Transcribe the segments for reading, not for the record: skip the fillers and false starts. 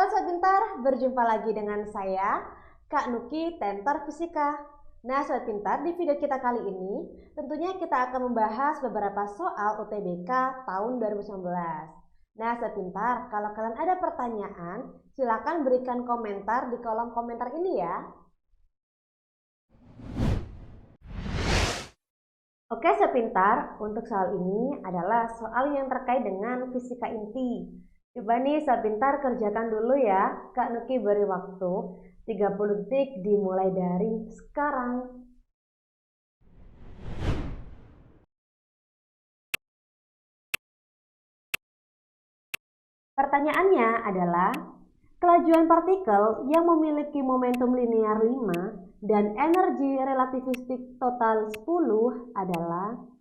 Halo Sobat Pintar, berjumpa lagi dengan saya, Kak Nuki, Tentor Fisika. Nah Sobat Pintar, di video kita kali ini, tentunya kita akan membahas beberapa soal UTBK tahun 2019. Nah Sobat Pintar, kalau kalian ada pertanyaan, silakan berikan komentar di kolom komentar ini ya. Oke Sobat Pintar, untuk soal ini adalah soal yang terkait dengan fisika inti. Coba nih Sobat Pintar kerjakan dulu ya. Kak Nuki beri waktu 30 detik dimulai dari sekarang. Pertanyaannya adalah, kelajuan partikel yang memiliki momentum linear 5 dan energi relativistik total 10 adalah.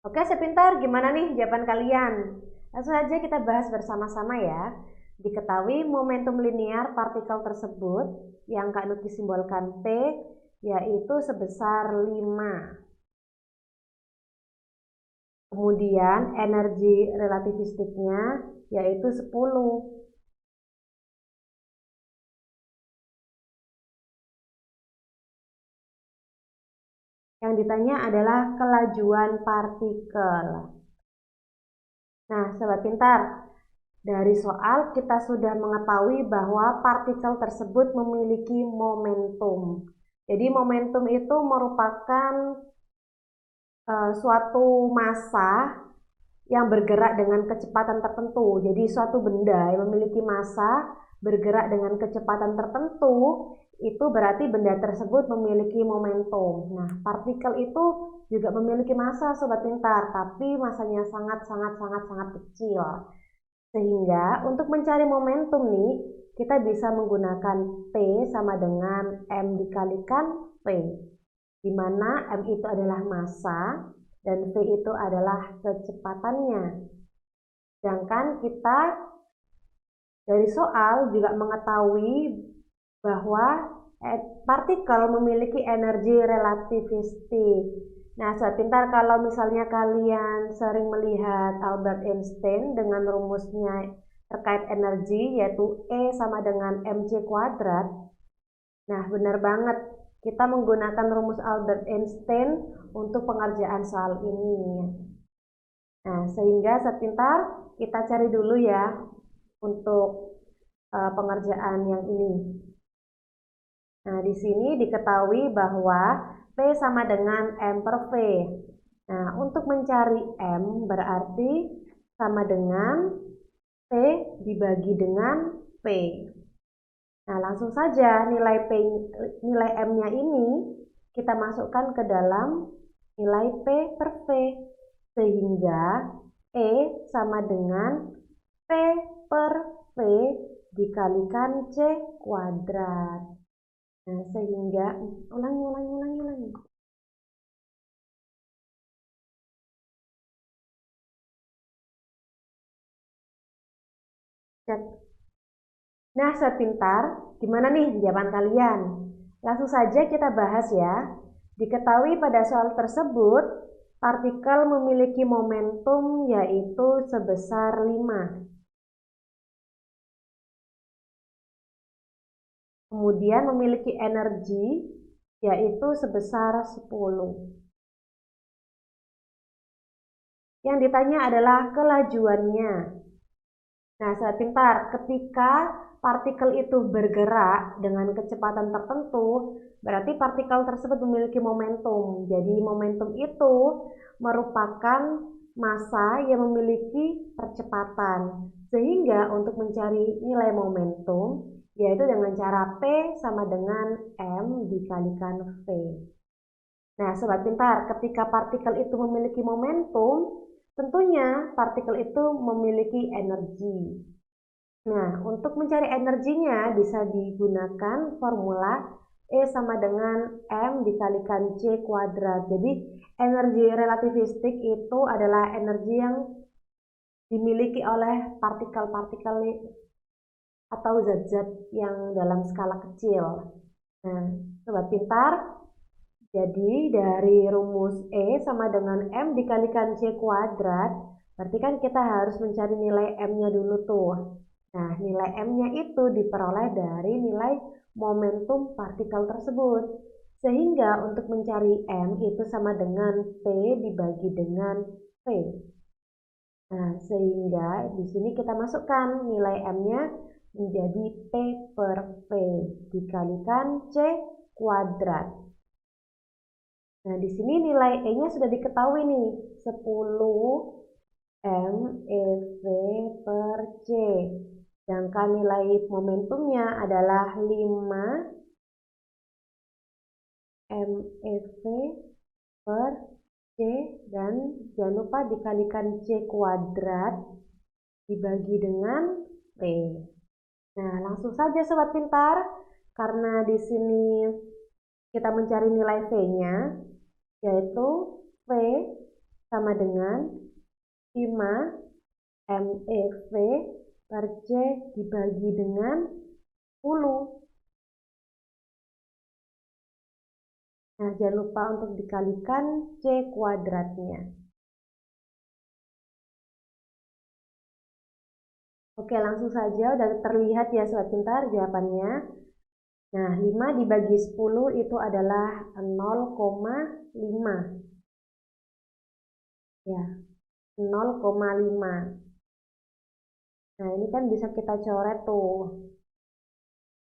Oke, sepintar, gimana nih jawaban kalian? Langsung saja kita bahas bersama-sama ya. Diketahui momentum linear partikel tersebut yang Kak Nuki simbolkan P yaitu sebesar 5. Kemudian energi relativistiknya yaitu 10. Yang ditanya adalah kelajuan partikel. Nah, Sobat Pintar, dari soal kita sudah mengetahui bahwa partikel tersebut memiliki momentum. Jadi momentum itu merupakan suatu massa yang bergerak dengan kecepatan tertentu. Jadi suatu benda yang memiliki massa bergerak dengan kecepatan tertentu, itu berarti benda tersebut memiliki momentum. Nah, partikel itu juga memiliki massa Sobat Pintar, tapi massanya sangat kecil. Sehingga untuk mencari momentum nih, kita bisa menggunakan P sama dengan M dikalikan P, di mana M itu adalah massa dan V itu adalah kecepatannya. Sedangkan kita dari soal juga mengetahui bahwa partikel memiliki energi relativistik. Nah, Sobat Pintar, kalau misalnya kalian sering melihat Albert Einstein dengan rumusnya terkait energi yaitu E sama dengan mc kuadrat. Nah, benar banget. Kita menggunakan rumus Albert Einstein untuk pengerjaan soal ini. Nah, sehingga Sobat Pintar, kita cari dulu ya untuk pengerjaan yang ini. Nah, di sini diketahui bahwa P sama dengan M per V. Nah, untuk mencari M berarti sama dengan P dibagi dengan P. Nah, langsung saja nilai M-nya ini kita masukkan ke dalam nilai P per V. Sehingga E sama dengan P per V dikalikan C kuadrat. Nah, sehingga ulangi. Cek. Nah, Sobat Pintar, gimana nih jawaban kalian? Langsung saja kita bahas ya. Diketahui pada soal tersebut, partikel memiliki momentum yaitu sebesar 5. Kemudian memiliki energi yaitu sebesar 10. Yang ditanya adalah kelajuannya. Nah, Sobat Pintar, ketika partikel itu bergerak dengan kecepatan tertentu, berarti partikel tersebut memiliki momentum. Jadi momentum itu merupakan massa yang memiliki percepatan. Sehingga untuk mencari nilai momentum, yaitu dengan cara P sama dengan M dikalikan V. Nah, Sobat Pintar, ketika partikel itu memiliki momentum, tentunya partikel itu memiliki energi. Nah, untuk mencari energinya bisa digunakan formula E sama dengan M dikalikan C kuadrat. Jadi, energi relativistik itu adalah energi yang dimiliki oleh partikel-partikel atau zat-zat yang dalam skala kecil. Nah, sobat pintar, jadi dari rumus E sama dengan M dikalikan C kuadrat, berarti kan kita harus mencari nilai M-nya dulu tuh. Nah, nilai M-nya itu diperoleh dari nilai momentum partikel tersebut. Sehingga untuk mencari M itu sama dengan P dibagi dengan V. Nah, sehingga di sini kita masukkan nilai M-nya menjadi P per V dikalikan C kuadrat. Nah, di sini nilai E-nya sudah diketahui nih, 10 MeV per C. Sedangkan nilai momentumnya adalah 5 MeV per C, dan jangan lupa dikalikan C kuadrat dibagi dengan V. Nah, langsung saja sobat pintar, karena di sini kita mencari nilai V-nya, yaitu V sama dengan 5 MeV per C dibagi dengan 10. Nah, jangan lupa untuk dikalikan C kuadratnya. Oke, langsung saja udah terlihat ya sobat pintar jawabannya. Nah, 5 dibagi 10 itu adalah 0,5. Ya, 0,5. Nah, ini kan bisa kita coret tuh.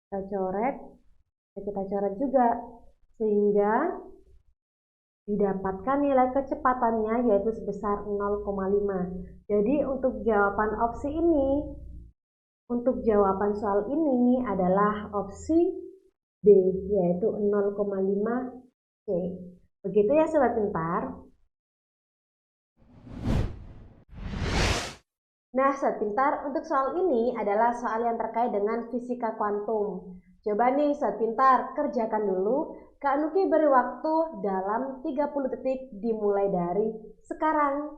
Kita coret, kita coret juga. Sehingga didapatkan nilai kecepatannya yaitu sebesar 0,5. Jadi untuk jawaban opsi ini, untuk jawaban soal ini adalah opsi D, yaitu 0,5 C. Begitu ya sobat pintar. Nah, sobat pintar, untuk soal ini adalah soal yang terkait dengan fisika kuantum. Coba nih sobat pintar, kerjakan dulu. Kak Nuki beri waktu dalam 30 detik dimulai dari sekarang.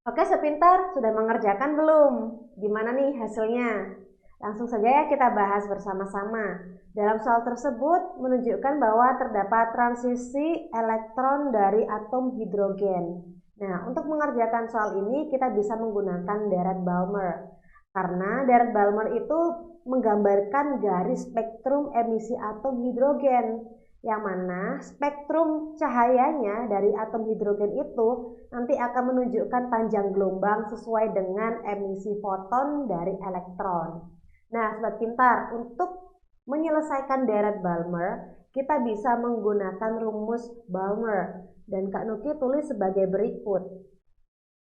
Oke, sepintar, sudah mengerjakan belum? Gimana nih hasilnya? Langsung saja ya kita bahas bersama-sama. Dalam soal tersebut menunjukkan bahwa terdapat transisi elektron dari atom hidrogen. Nah, untuk mengerjakan soal ini kita bisa menggunakan deret Balmer. Karena deret Balmer itu menggambarkan garis spektrum emisi atom hidrogen, yang mana spektrum cahayanya dari atom hidrogen itu nanti akan menunjukkan panjang gelombang sesuai dengan emisi foton dari elektron. Nah, sobat pintar, untuk menyelesaikan deret Balmer, kita bisa menggunakan rumus Balmer. Dan Kak Nuki tulis sebagai berikut.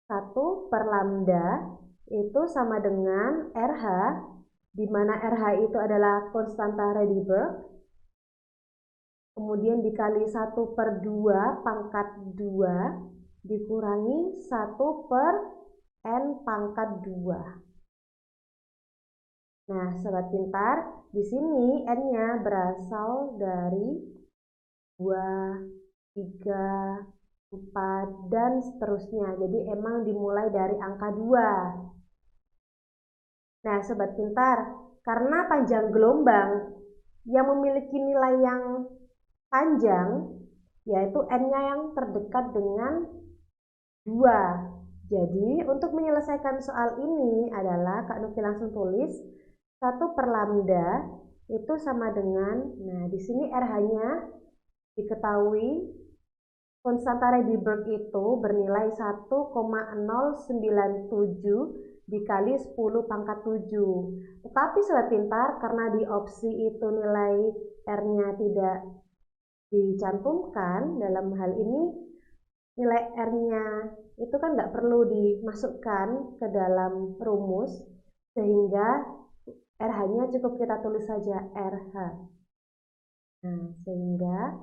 1 per lambda itu sama dengan RH, di mana RH itu adalah konstanta Rydberg, kemudian dikali 1 per 2 pangkat 2 dikurangi 1 per N pangkat 2. Nah, sobat pintar, di sini N-nya berasal dari 2, 3, 4, dan seterusnya. Jadi emang dimulai dari angka 2. Nah, sobat pintar, karena panjang gelombang yang memiliki nilai yang panjang, yaitu N-nya yang terdekat dengan 2. Jadi untuk menyelesaikan soal ini adalah Kak Nuki langsung tulis 1 per lambda itu sama dengan, nah di sini RH-nya diketahui konstanta Rydberg itu bernilai 1,097 dikali 10 pangkat 7. Tetapi sobat pintar, karena di opsi itu nilai R-nya tidak dicantumkan, dalam hal ini nilai R-nya itu kan nggak perlu dimasukkan ke dalam rumus, sehingga RH-nya cukup kita tulis saja RH. Nah, sehingga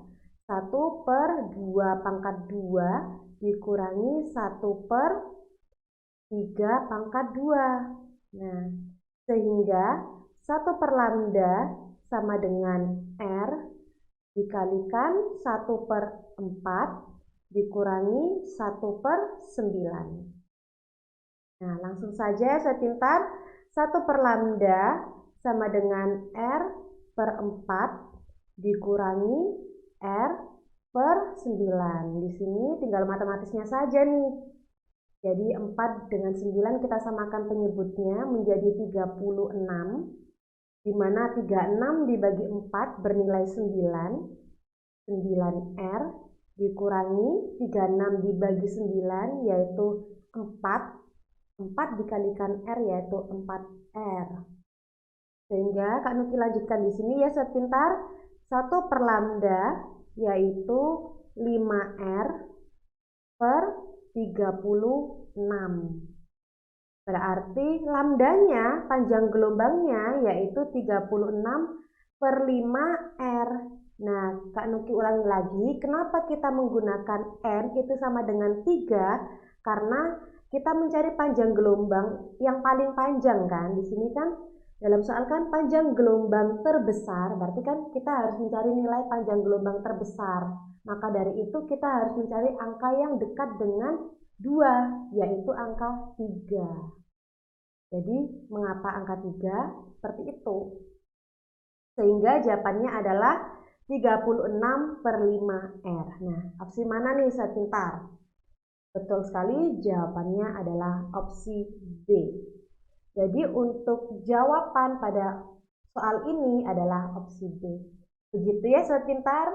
1 per 2 pangkat 2 dikurangi 1 per 3 pangkat 2. Nah, sehingga 1 per lambda sama dengan R dikalikan 1 per 4 dikurangi 1 per 9. Nah, langsung saja saya pintar. 1 per lambda sama dengan R per 4 dikurangi R per 9. Di sini tinggal matematisnya saja nih. Jadi 4 dengan 9 kita samakan penyebutnya menjadi 36, di mana 36 dibagi 4 bernilai 9, 9R dikurangi 36 dibagi 9 yaitu 4, 4 dikalikan R yaitu 4R. Sehingga Kak Nuki lanjutkan di sini ya sobat pintar. 1 per lambda yaitu 5R per 36. Berarti lambdanya, panjang gelombangnya yaitu 36 per 5R. Nah, Kak Nuki ulangi lagi, kenapa kita menggunakan N itu sama dengan 3? Karena kita mencari panjang gelombang yang paling panjang kan. Di sini kan dalam soal kan panjang gelombang terbesar, berarti kan kita harus mencari nilai panjang gelombang terbesar. Maka dari itu kita harus mencari angka yang dekat dengan 2, yaitu angka 3. Jadi mengapa angka 3? Seperti itu. Sehingga jawabannya adalah 36 per 5R. Nah, opsi mana nih sobat pintar? Betul sekali, jawabannya adalah opsi B. Jadi untuk jawaban pada soal ini adalah opsi B. Begitu ya sobat pintar?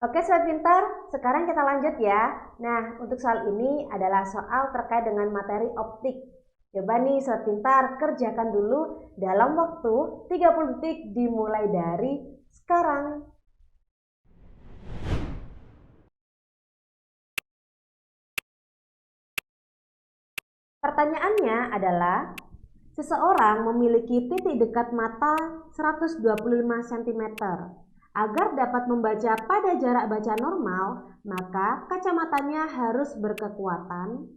Oke sobat pintar, sekarang kita lanjut ya. Nah, untuk soal ini adalah soal terkait dengan materi optik. Coba nih sobat pintar, kerjakan dulu dalam waktu 30 detik dimulai dari sekarang. Pertanyaannya adalah, seseorang memiliki titik dekat mata 125 cm. Agar dapat membaca pada jarak baca normal, maka kacamatanya harus berkekuatan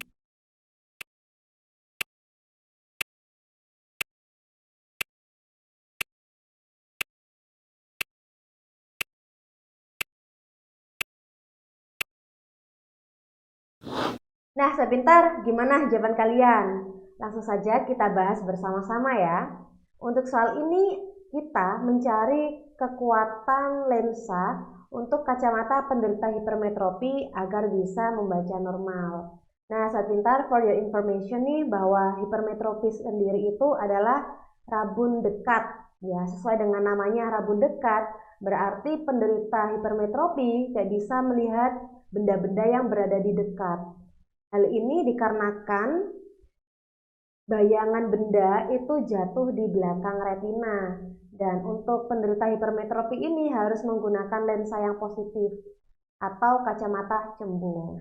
Nah, sepintar, gimana jawaban kalian? Langsung saja kita bahas bersama-sama ya. Untuk soal ini, kita mencari kekuatan lensa untuk kacamata penderita hipermetropi agar bisa membaca normal. Nah, sepintar, for your information nih, bahwa hipermetropi sendiri itu adalah rabun dekat. Ya, sesuai dengan namanya rabun dekat, berarti penderita hipermetropi tidak bisa melihat benda-benda yang berada di dekat. Hal ini dikarenakan bayangan benda itu jatuh di belakang retina. Dan untuk penderita hipermetropi ini harus menggunakan lensa yang positif atau kacamata cembung.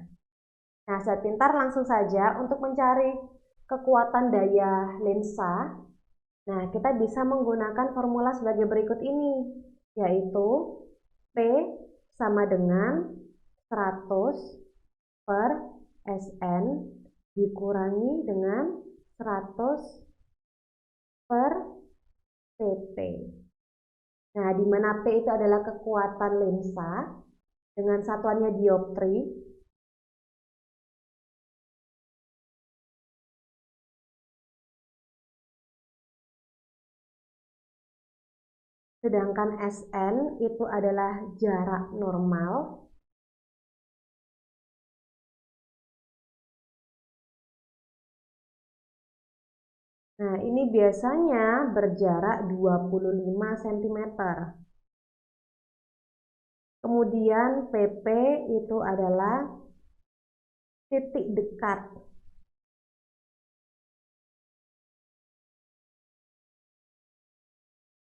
Nah, sobat pintar langsung saja untuk mencari kekuatan daya lensa. Nah, kita bisa menggunakan formula sebagai berikut ini, yaitu P sama dengan 100 per Sn dikurangi dengan 100 per Pp. Nah, di mana P itu adalah kekuatan lensa dengan satuannya dioptri. Sedangkan Sn itu adalah jarak normal. Nah, ini biasanya berjarak 25 cm. Kemudian PP itu adalah titik dekat.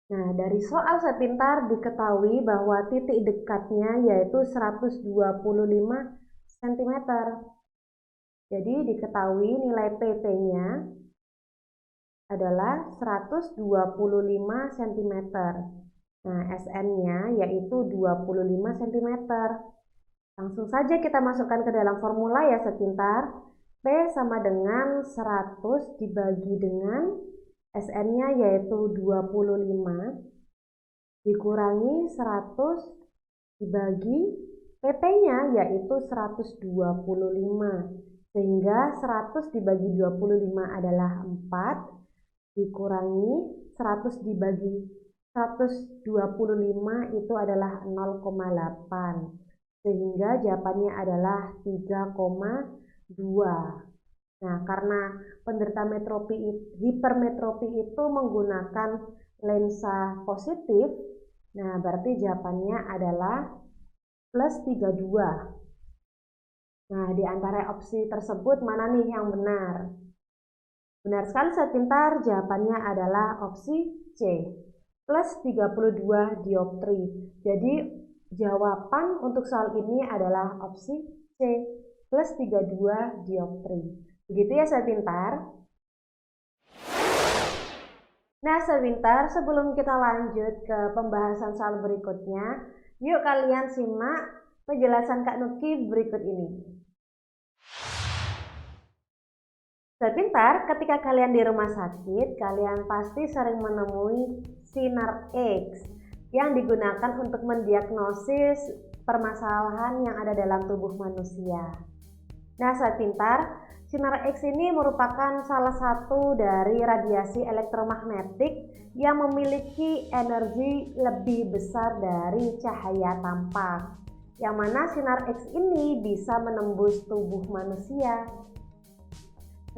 Nah, dari soal sepintar diketahui bahwa titik dekatnya yaitu 125 cm. Jadi diketahui nilai PT-nya adalah 125 cm. Nah, SN-nya yaitu 25 cm. Langsung saja kita masukkan ke dalam formula ya sepintar. P sama dengan 100 dibagi dengan SN-nya yaitu 25 dikurangi 100 dibagi PP-nya yaitu 125. Sehingga 100 dibagi 25 adalah 4 dikurangi 100 dibagi 125 itu adalah 0,8. Sehingga jawabannya adalah 3,2. Nah, karena penderita hipermetropi itu menggunakan lensa positif, nah berarti jawabannya adalah plus 32. Nah, di antara opsi tersebut mana nih yang benar? Benar sekali sobat pintar, jawabannya adalah opsi C, plus 32 dioptri. Jadi, jawaban untuk soal ini adalah opsi C, plus 32 dioptri. Begitu ya sobat pintar. Nah sobat pintar, sebelum kita lanjut ke pembahasan soal berikutnya, yuk kalian simak penjelasan Kak Nuki berikut ini. Sobat pintar, ketika kalian di rumah sakit, kalian pasti sering menemui sinar X yang digunakan untuk mendiagnosis permasalahan yang ada dalam tubuh manusia. Nah sobat pintar, sinar X ini merupakan salah satu dari radiasi elektromagnetik yang memiliki energi lebih besar dari cahaya tampak. Yang mana sinar X ini bisa menembus tubuh manusia.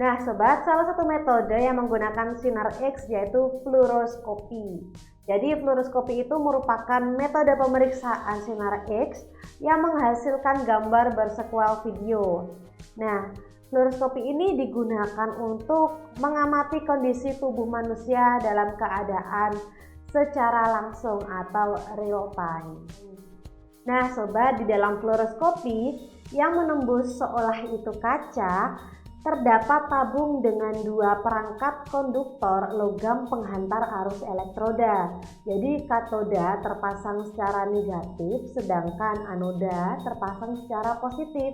Nah sobat, salah satu metode yang menggunakan sinar X yaitu fluoroskopi. Jadi fluoroskopi itu merupakan metode pemeriksaan sinar X yang menghasilkan gambar bersekuel video. Nah, fluoroskopi ini digunakan untuk mengamati kondisi tubuh manusia dalam keadaan secara langsung atau real time. Nah, sobat, di dalam fluoroskopi yang menembus seolah itu kaca, terdapat tabung dengan dua perangkat konduktor logam penghantar arus elektroda. Jadi katoda terpasang secara negatif, sedangkan anoda terpasang secara positif.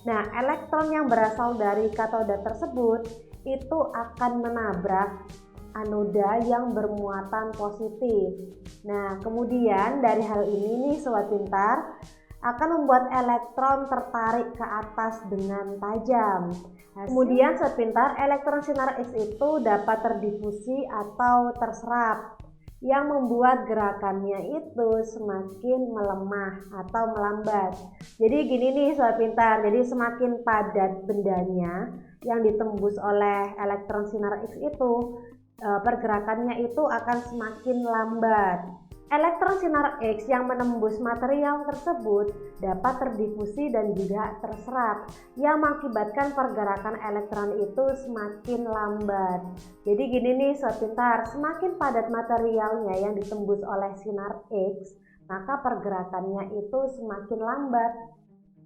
Nah, elektron yang berasal dari katoda tersebut itu akan menabrak anoda yang bermuatan positif. Nah, kemudian dari hal ini nih sobat pintar akan membuat elektron tertarik ke atas dengan tajam. Kemudian sobat pintar, elektron sinar X itu dapat terdifusi atau terserap yang membuat gerakannya itu semakin melemah atau melambat. Jadi gini nih sobat pintar, jadi semakin padat bendanya yang ditembus oleh elektron sinar X itu, pergerakannya itu akan semakin lambat. Elektron sinar X yang menembus material tersebut dapat terdifusi dan juga terserap yang mengakibatkan pergerakan elektron itu semakin lambat. Jadi gini nih sobat pintar, semakin padat materialnya yang ditembus oleh sinar X, maka pergerakannya itu semakin lambat.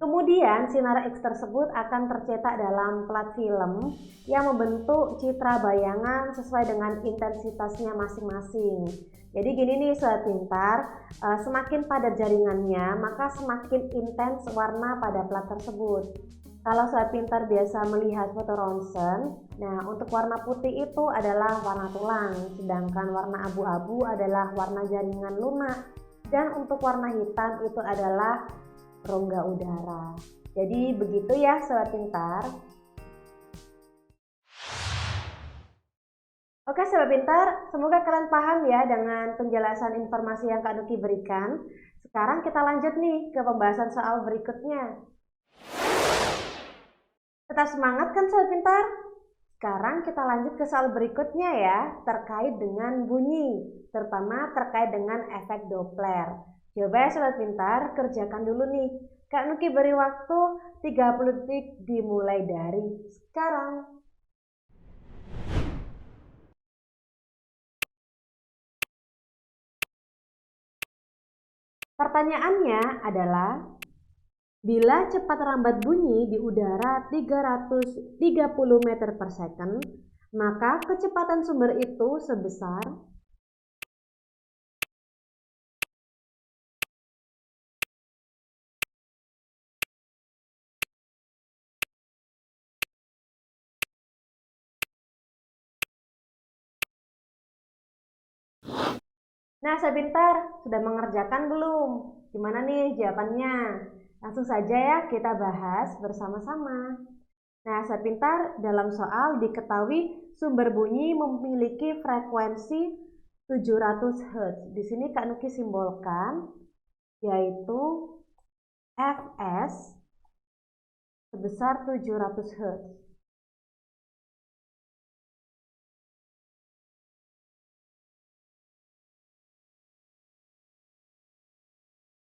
Kemudian sinar X tersebut akan tercetak dalam plat film yang membentuk citra bayangan sesuai dengan intensitasnya masing-masing. Jadi gini nih sobat pintar, semakin padat jaringannya maka semakin intens warna pada plat tersebut. Kalau sobat pintar biasa melihat foto ronsen, nah untuk warna putih itu adalah warna tulang, sedangkan warna abu-abu adalah warna jaringan lunak, dan untuk warna hitam itu adalah rongga udara. Jadi begitu ya sobat pintar. Oke sobat pintar, semoga kalian paham ya dengan penjelasan informasi yang Kak Nuki berikan. Sekarang kita lanjut nih ke pembahasan soal berikutnya. Tetap semangat kan sobat pintar? Sekarang kita lanjut ke soal berikutnya ya, terkait dengan bunyi, terutama terkait dengan efek Doppler. Coba ya sobat pintar, kerjakan dulu nih. Kak Nuki beri waktu 30 detik dimulai dari sekarang. Pertanyaannya adalah, bila cepat rambat bunyi di udara 330 meter per second, maka kecepatan sumber itu sebesar. Nah, Sabintar, sudah mengerjakan belum? Gimana nih jawabannya? Langsung saja ya kita bahas bersama-sama. Nah, Sabintar, dalam soal diketahui sumber bunyi memiliki frekuensi 700 Hz. Di sini Kak Nuki simbolkan, yaitu Fs sebesar 700 Hz.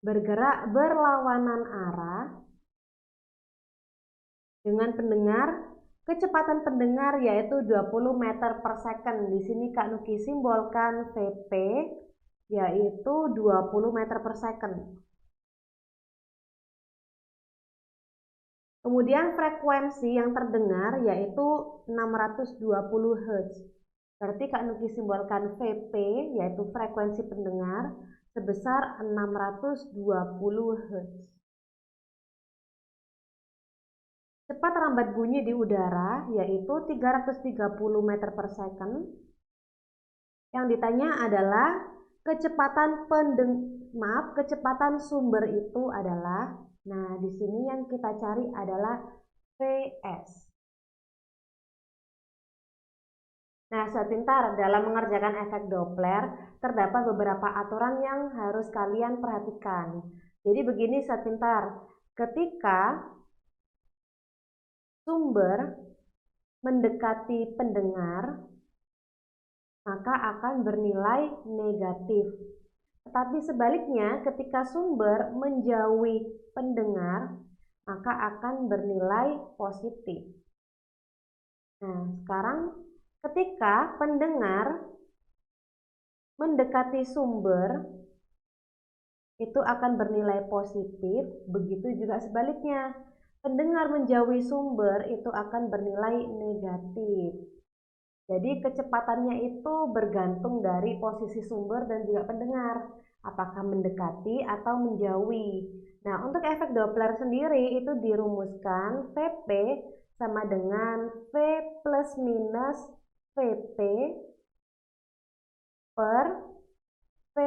Bergerak berlawanan arah dengan pendengar, kecepatan pendengar yaitu 20 meter per second. Di sini Kak Nuki simbolkan Vp, yaitu 20 meter per second. Kemudian frekuensi yang terdengar yaitu 620 Hz. Berarti Kak Nuki simbolkan Vp, yaitu frekuensi pendengar, sebesar 620 Hz. Cepat rambat bunyi di udara yaitu 330 meter per second. Yang ditanya adalah kecepatan sumber itu adalah, nah di sini yang kita cari adalah Vs. Nah, Sobat Pintar, dalam mengerjakan efek Doppler, terdapat beberapa aturan yang harus kalian perhatikan. Jadi begini, Sobat Pintar, ketika sumber mendekati pendengar, maka akan bernilai negatif. Tetapi sebaliknya, ketika sumber menjauhi pendengar, maka akan bernilai positif. Nah, sekarang ketika pendengar mendekati sumber, itu akan bernilai positif, begitu juga sebaliknya. Pendengar menjauhi sumber itu akan bernilai negatif. Jadi kecepatannya itu bergantung dari posisi sumber dan juga pendengar, apakah mendekati atau menjauhi. Nah, untuk efek Doppler sendiri itu dirumuskan Vp sama dengan V plus minus Vp per V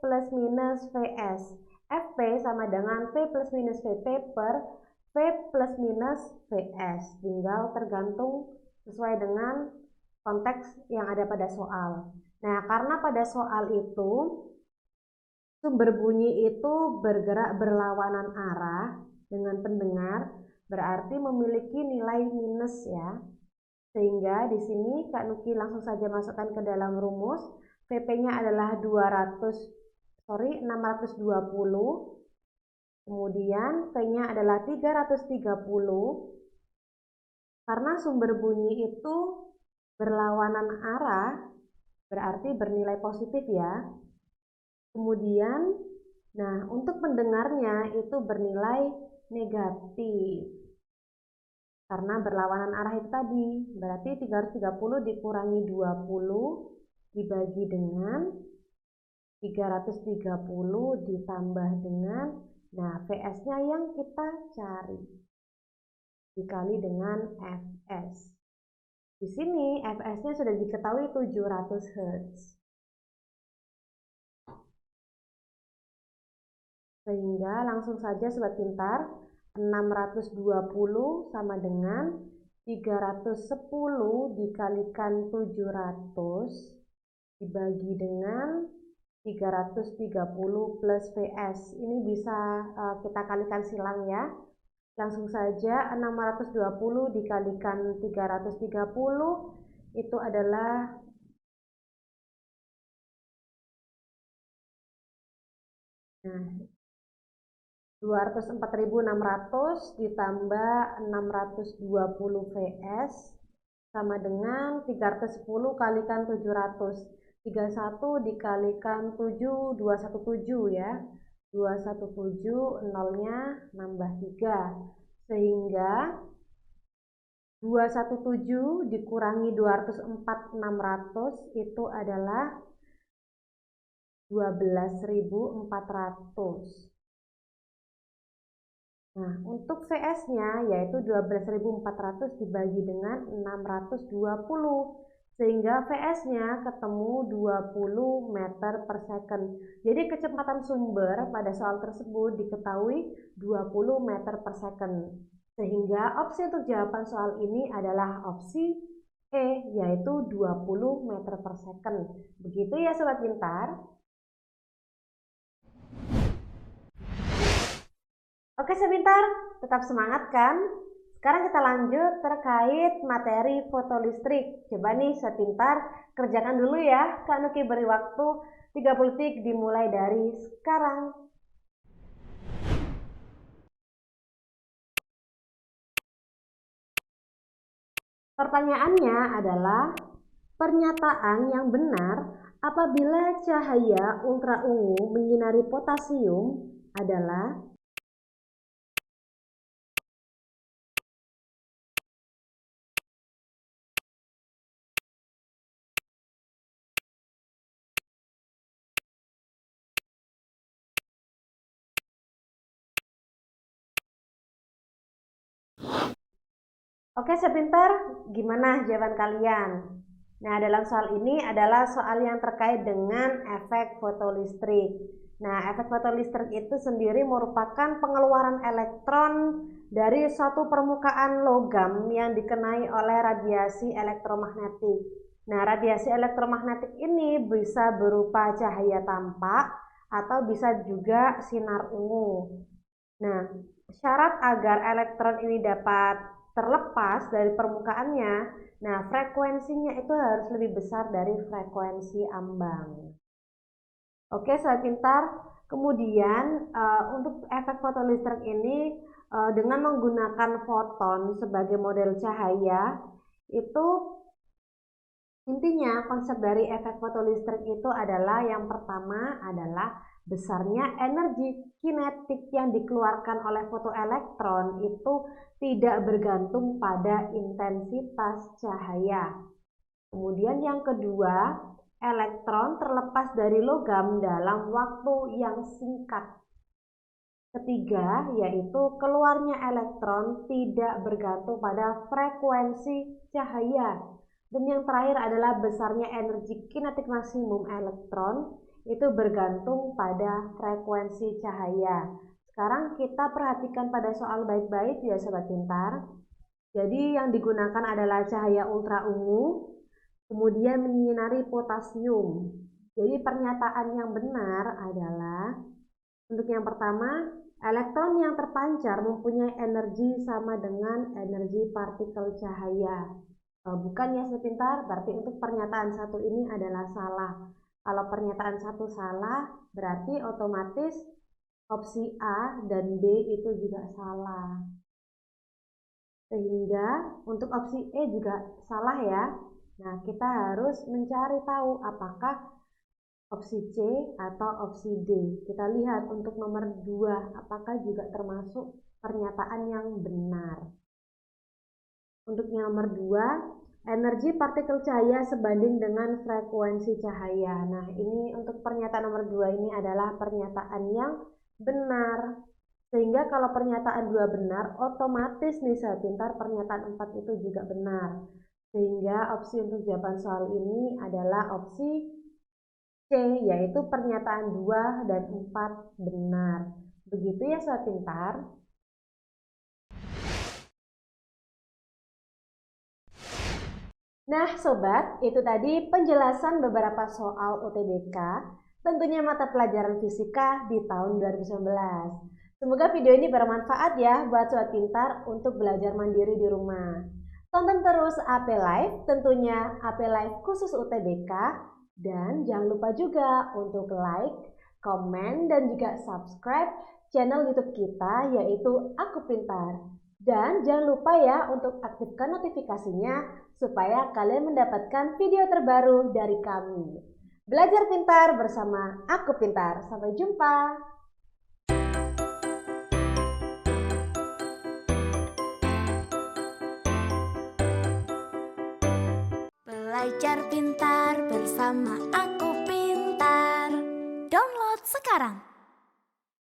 plus minus Vs. Fp sama dengan V plus minus Vp per V plus minus Vs. Tinggal tergantung sesuai dengan konteks yang ada pada soal. Nah, karena pada soal itu sumber bunyi itu bergerak berlawanan arah dengan pendengar, berarti memiliki nilai minus ya. Sehingga di sini Kak Nuki langsung saja masukkan ke dalam rumus. Vp-nya adalah 620. Kemudian V-nya adalah 330. Karena sumber bunyi itu berlawanan arah, berarti bernilai positif ya. Kemudian, nah untuk pendengarnya itu bernilai negatif. Karena berlawanan arah itu tadi, berarti 330 dikurangi 20 dibagi dengan 330 ditambah dengan, nah Vs-nya yang kita cari, dikali dengan Fs. Di sini Fs-nya sudah diketahui 700 Hz. Sehingga langsung saja Sobat Pintar, 620 sama dengan 310 dikalikan 700 dibagi dengan 330 plus Vs. Ini bisa kita kalikan silang ya. Langsung saja 620 dikalikan 330 itu adalah 204.600 ditambah 620 Vs sama dengan 310 kalikan 700. 31 dikalikan 7, 217 ya. 217 nolnya nambah 3. Sehingga 217 dikurangi 204 600 itu adalah 12.400. Nah, untuk VS-nya yaitu 12.400 dibagi dengan 620. Sehingga VS-nya ketemu 20 meter per second. Jadi kecepatan sumber pada soal tersebut diketahui 20 meter per second. Sehingga opsi untuk jawaban soal ini adalah opsi E, yaitu 20 meter per second. Begitu ya Sobat Pintar. Oke sebentar, tetap semangat kan? Sekarang kita lanjut terkait materi fotolistrik. Coba nih sepintar kerjakan dulu ya. Kak Nuki beri waktu 30 detik dimulai dari sekarang. Pertanyaannya adalah pernyataan yang benar apabila cahaya ultra ungu menyinari potasium adalah Oke, sepintar, gimana jawaban kalian? Nah, dalam soal ini adalah soal yang terkait dengan efek fotolistrik. Nah, efek fotolistrik itu sendiri merupakan pengeluaran elektron dari suatu permukaan logam yang dikenai oleh radiasi elektromagnetik. Nah, radiasi elektromagnetik ini bisa berupa cahaya tampak atau bisa juga sinar ungu. Nah, syarat agar elektron ini dapat terlepas dari permukaannya, nah frekuensinya itu harus lebih besar dari frekuensi ambang. Oke, sobat pintar. Kemudian untuk efek fotolistrik ini dengan menggunakan foton sebagai model cahaya, itu intinya konsep dari efek fotolistrik itu adalah yang pertama adalah besarnya energi kinetik yang dikeluarkan oleh fotoelektron itu tidak bergantung pada intensitas cahaya. Kemudian yang kedua, elektron terlepas dari logam dalam waktu yang singkat. Ketiga, yaitu keluarnya elektron tidak bergantung pada frekuensi cahaya. Dan yang terakhir adalah besarnya energi kinetik maksimum elektron itu bergantung pada frekuensi cahaya. Sekarang kita perhatikan pada soal baik-baik ya Sobat Pintar. Jadi yang digunakan adalah cahaya ultra ungu, kemudian menyinari potasium. Jadi pernyataan yang benar adalah untuk yang pertama, elektron yang terpancar mempunyai energi sama dengan energi partikel cahaya. Bukan ya sepintar, berarti untuk pernyataan satu ini adalah salah. Kalau pernyataan satu salah, berarti otomatis opsi A dan B itu juga salah. Sehingga untuk opsi E juga salah ya. Nah, kita harus mencari tahu apakah opsi C atau opsi D. Kita lihat untuk nomor 2, apakah juga termasuk pernyataan yang benar. Untuk yang nomor 2, energi partikel cahaya sebanding dengan frekuensi cahaya. Nah, ini untuk pernyataan nomor 2 ini adalah pernyataan yang benar. Sehingga kalau pernyataan 2 benar, otomatis nih saya pintar pernyataan 4 itu juga benar. Sehingga opsi untuk jawaban soal ini adalah opsi C, yaitu pernyataan 2 dan 4 benar. Begitu ya sobat pintar. Nah sobat, itu tadi penjelasan beberapa soal UTBK, tentunya mata pelajaran fisika di tahun 2019. Semoga video ini bermanfaat ya buat sobat pintar untuk belajar mandiri di rumah. Tonton terus AP Live, tentunya AP Live khusus UTBK. Dan jangan lupa juga untuk like, komen, dan juga subscribe channel YouTube kita yaitu Aku Pintar. Dan jangan lupa ya untuk aktifkan notifikasinya supaya kalian mendapatkan video terbaru dari kami. Belajar pintar bersama Aku Pintar. Sampai jumpa. Belajar pintar bersama Aku Pintar. Download sekarang.